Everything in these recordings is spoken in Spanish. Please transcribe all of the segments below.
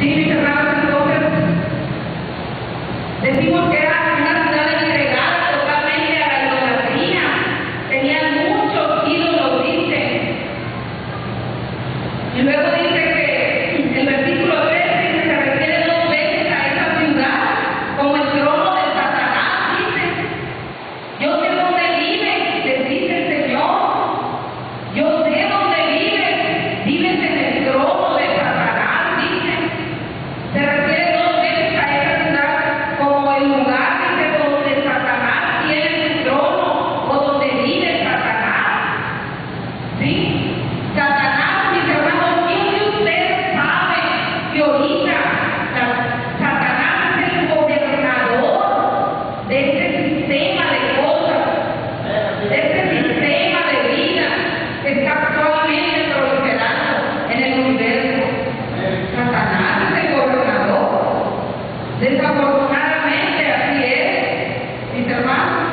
Sí, mis hermanos, entonces decimos que era una ciudad entregada totalmente a la idolatría. Tenían muchos ídolos, dice. Y luego dice que el versículo 13 se refiere dos veces a esa ciudad como el trono de Satanás, dice. Yo sé dónde vive, les dice el Señor. Yo sé dónde vive, vives en el trono de Satanás, dice. Se refiere dos veces a esa ciudad como el lugar, dice, donde Satanás tiene su trono o donde vive Satanás. ¿Sí? Satanás, mis hermanos, ¿quién de ustedes sabe que ahorita Satanás es el gobernador de este sistema de cosas, de este sistema de vida que está actualmente proliferando en el universo? Satanás es el gobernador. Desafortunadamente así es, mis hermanos.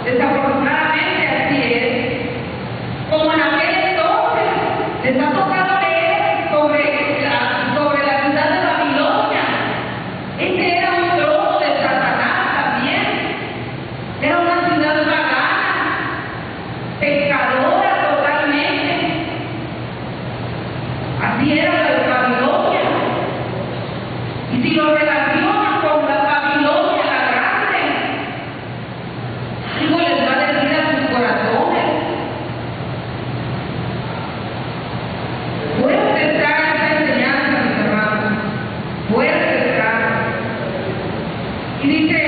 Desafortunadamente así es. Como en aquel entonces les ha tocado leer sobre la ciudad de Babilonia. Este era un trono de Satanás también. Era una ciudad pagana, pecadora totalmente. Así era la de Babilonia. Y si lo relacionan con la Babilonia la grande, algo les va a decir a sus corazones. Fuerte está esta enseñanza, mis hermanos. Fuerte está. Y dice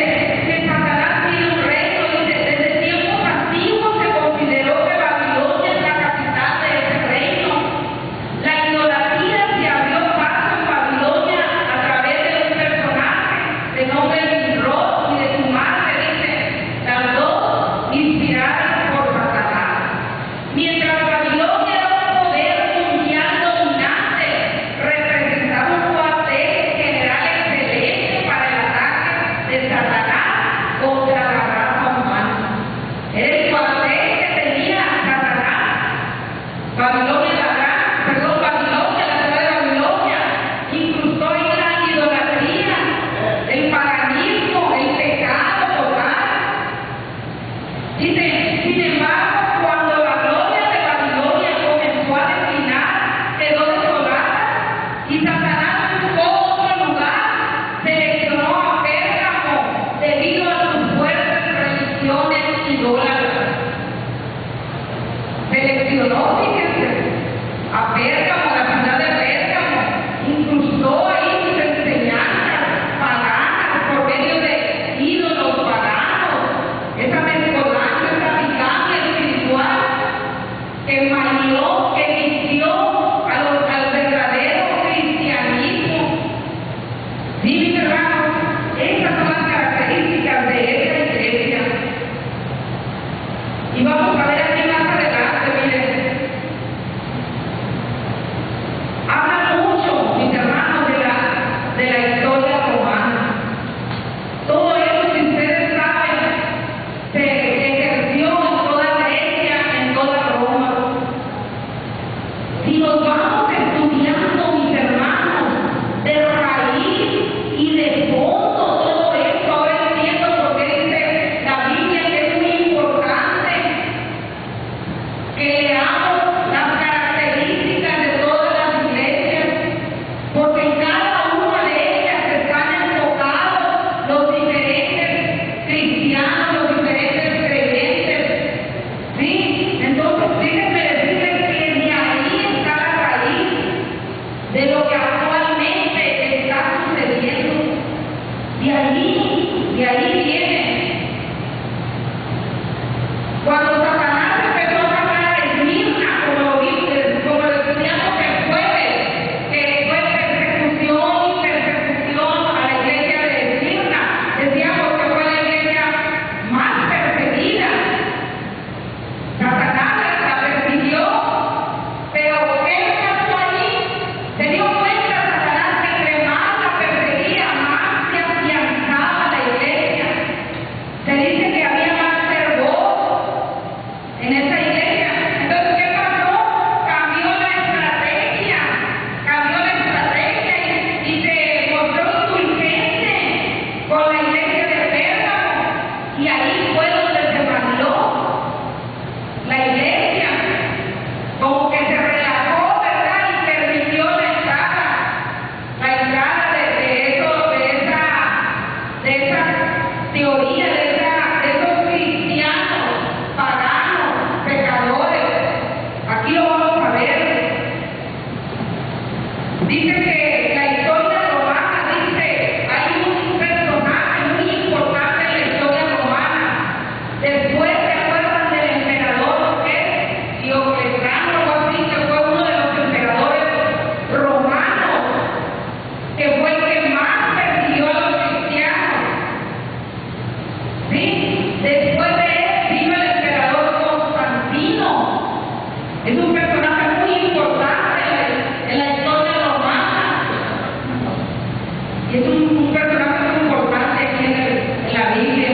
que Satanás tiene un reino. Dice, desde tiempos antiguos se consideró que Babilonia es la capital de ese reino. La idolatría se abrió paso en Babilonia a través de un personaje Dice que la historia romana, dice, hay un personaje muy importante en la historia romana. Después se acuerdan del emperador que Diocleciano o algo así, que fue uno de los emperadores romanos, que fue el que más persiguió a los cristianos. ¿Sí? Después de él vino el emperador Constantino. Es un personaje muy importante en la historia romana. Y es un personaje muy importante aquí en la Biblia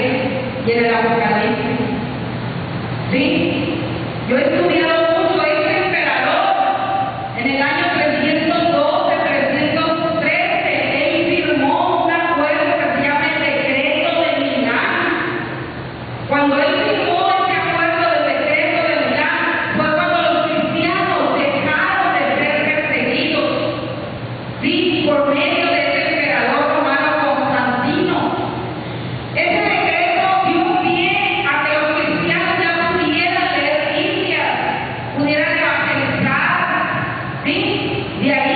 y en el Apocalipsis. ¿Sí? Yo he estudiado mucho a este emperador. En el año 312, 313, él firmó un acuerdo que se llama el Decreto de Milán. Cuando él firmó ese acuerdo del Decreto de Milán, fue cuando los cristianos dejaron de ser perseguidos. Sí, por medio de ese emperador romano Constantino. Ese decreto dio pie a que los cristianos ya pudieran leer Biblia, pudieran evangelizar. ¿Sí? De ahí